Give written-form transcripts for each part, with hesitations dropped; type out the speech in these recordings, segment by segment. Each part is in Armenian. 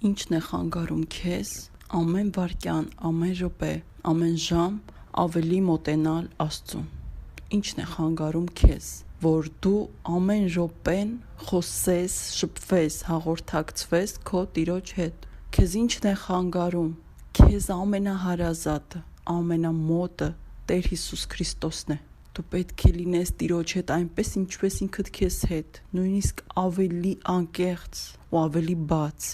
Ինչն է խանգարում քեզ ամեն վայրկյան, ամեն րոպե, ամեն ժամ ավելի մոտենալ Աստծուն։ Ինչն է խանգարում քեզ, որ դու ամեն րոպեն խոսես, շփվես, հաղորդակցվես քո Տիրոջ հետ։ Քեզ ինչն է խանգարում, քեզ ամենահարազատը, ամենամոտը Տեր Հիսուս Քրիստոսն է։ Դու պետք է լինես Տիրոջ հետ այնպես, ինչպես ինքդ քեզ հետ, նույնիսկ ավելի անկեղծ ու ավելի բաց։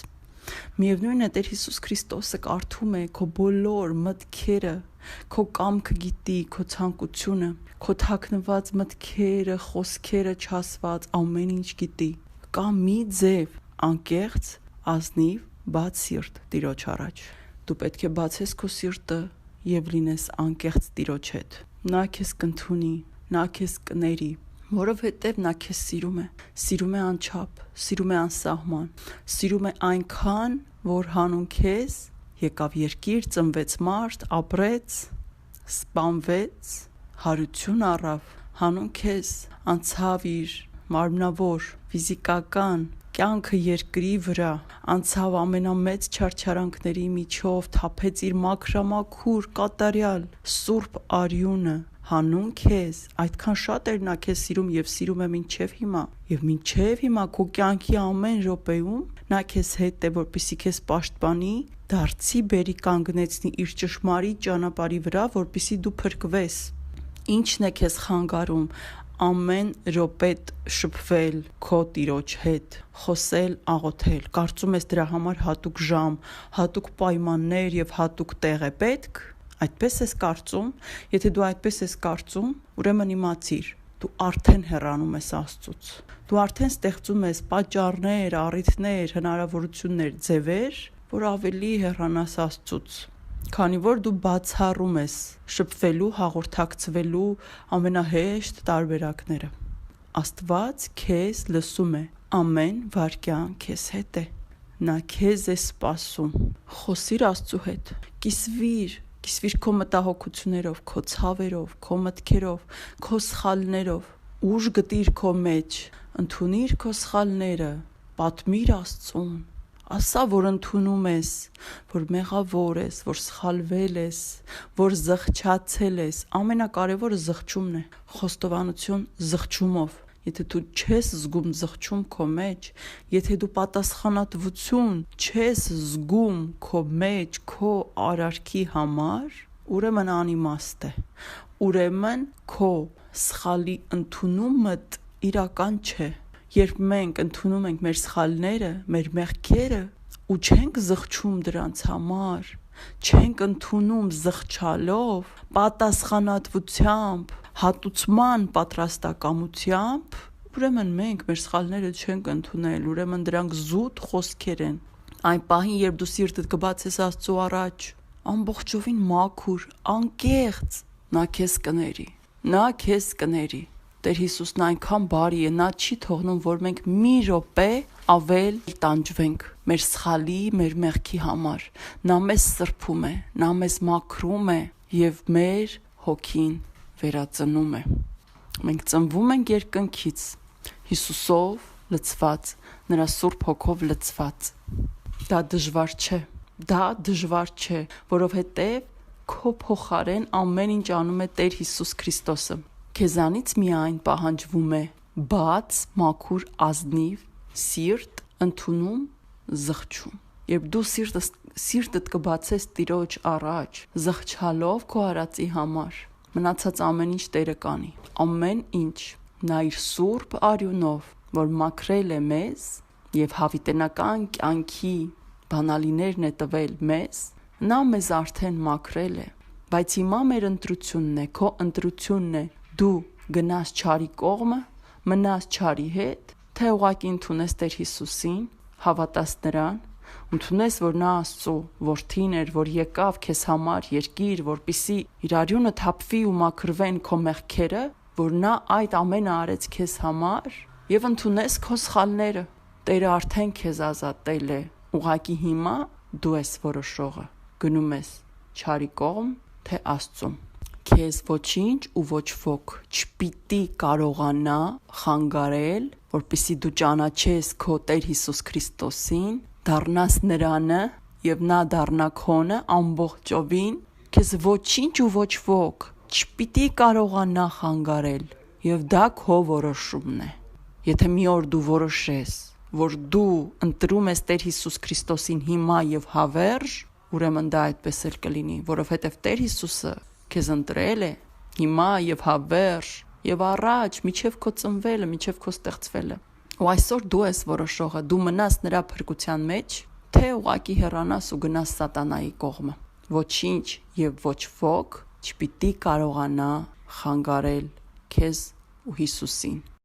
Միևնույն է, Տեր Հիսուս Քրիստոսը կարդում է քո բոլոր մտքերը, քո կամքը գիտի, քո ցանկությունը, քո թաքնված մտքերը, խոսքերը, չասված, ամեն ինչ գիտի։ Կա մի ձև, անկեղծ, ազնիվ, բաց սիրտ Տիրոջ առաջ։ Դու պետք է բացես քո սիրտը եւ լինես անկեղծ Տիրոջ հետ։ Նա քեզ կընդունի, նա քեզ կների, որովհետև նա քեզ սիրում է անչափ, սիրում է անսահման, սիրում է այնքան, որ հանուն քեզ եկավ երկիր, ծնվեց մարդ, ապրեց, սպանվեց, հարություն առավ, հանուն քեզ անցավ իր մարմնավոր, ֆիզիկական կյանքը երկրի վրա, անցավ ամենամեծ չարչարանքների միջով, թափեց իր մաքրամաքուր, կատարյալ, սուրբ արյունը, հանուն քեզ, այդքան շատ էր նա քեզ սիրում եւ սիրում է մինչեւ հիմա, եւ մինչեւ հիմա քո կյանքի ամեն րոպեում նա քեզ հետ է, որպեսզի քեզ պաշտպանի, դարձի բերի կանգնեցնի իր ճշմարիտ ճանապարհի վրա, որպեսզի դու փրկվես։ Ինչն է քեզ խանգարում ամեն րոպե շփվել քո Տիրոջ հետ, խոսել, աղոթել։ Կարծում ես դրա համար հատուկ ժամ, հատուկ պայմաններ եւ հատուկ տեղ է պետք։ Այդպես ես կարծում, եթե դու այդպես ես կարծում, ուրեմն իմացիր, դու արդեն հեռանում ես Աստծուց։ Դու արդեն ստեղծում ես պատճառներ, առիթներ, հնարավորություններ, ձևեր, որ ավելի հեռանաս Աստծուց, քանի որ դու բացառում ես շփվելու, հաղորդակցվելու ամենահեշտ տարբերակները։ Աստված քեզ լսում է, ամեն վայրկյան քեզ հետ է։ Նա քեզ է սպասում։ Խոսիր Աստծու հետ, կիսվիր քո մտահոգություններով, քո ցավերով, քո մտքերով, քո սխալներով, ուժ գտիր քո մեջ, ընդունիր քո սխալները, պատմիր Աստծուն, ասա, որ ընդունում ես, որ մեղավոր ես, որ սխալվել ես, որ զղջացել ես, ամենակարևորը զղջումն է, խոստովանություն զղջումով։ Եթե դու չես զգում զղջում քո մեջ, եթե դու պատասխանատվություն չես զգում քո մեջ, քո արարքի համար, ուրեմն անիմաստ է։ Ուրեմն քո սխալի ընդունումդ իրական չէ։ Երբ մենք ընդունում ենք մեր սխալները, մեր մեղքերը ու չենք զղջում դրանց համար, չենք ընդունում զղջալով, պատասխանատվությամբ, հատուցման պատրաստակամությամբ, ուրեմն մենք մեր սխալները չենք ընդունել, ուրեմն դրանք զուտ խոսքեր են։ Այն պահին, երբ դու սիրտդ կբացես Աստծու առաջ, ամբողջովին մաքուր, անկեղծ, նա քեզ կների։ Տեր Հիսուսն այնքան բարի է, նա չի թողնում, որ մենք մի րոպե ավել տանջվենք մեր սխալի, մեր մեղքի համար։ Նա մեզ սրբում է, նա մեզ մաքրում է եւ մեր հոգին վերածնում է։ Մենք ծնվում ենք երկնքից, Հիսուսով լցված, նրա Սուրբ Հոգով լցված։ Դա դժվար չէ, որովհետև քո փոխարեն ամեն ինչ անում է Տեր Հիսուս Քրիստոսը։ Քեզանից միայն պահանջվում է բաց, մաքուր, ազնիվ սիրտ, ընդունում, զղջում։ Երբ դու սիրտդ կբացես Տիրոջ առաջ, զղջալով քո արածի համար, մնացած ամեն ինչ Տերը կանի։ Ամեն ինչ նա իր սուրբ արյունով, որ մաքրել է մեզ եւ հավիտենական կյանքի բանալիներն է տվել մեզ, նա մեզ արդեն մաքրել է, բայց հիմա մեր ընտրությունն է, քո ընտրությունն է, դու գնաս չարի կողմը, մնաս չարի հետ, թե ուղղակի ընդունես Տեր Հիսուսին, հավատաս նրան, ընդունես, որ նա Աստծո որդին էր, որ եկավ քեզ համար երկիր, որպիսի իր արյունը թափվի ու մաքրվեն քո մեղքերը, որ նա այդ ամենը արեց քեզ համար, եւ ընդունես քո սխալները։ Տերը արդեն քեզ ազատել է, ուղղակի հիմա դու ես որոշողը, գնում ես չարի կողմ, թե Աստծուն։ Քեզ ոչինչ ու ոչ ոք չպիտի կարողանա խանգարել, որպեսզի դու ճանաչես քո Տեր Հիսուս Քրիստոսին դառնաս Նրանը եւ նա դառնա քոնը ամբողջովին, քեզ ոչինչ ու ոչ ոք չպիտի կարողանա խանգարել, եւ դա քո որոշումն է։ Եթե մի օր դու որոշես, որ դու ընտրում ես Տեր Հիսուս Քրիստոսին հիմա եւ հավերժ, ուրեմն դա այդպես էլ կլինի, որովհետեւ Տեր Հիսուսը քեզ ընտրել է հիմա եւ հավերժ եւ առաջ միջև քո ծնվելը, միջև քո ստեղծվելը։ Ու այսօր դու ես որոշողը, դու մնաս նրա փրկության մեջ, թե ուղակի հեռանաս ու գնաս սատանայի կողմը։ Ոչինչ եւ ոչ ոք չպիտի կարողանա խանգարել քեզ ու Հիսուսին։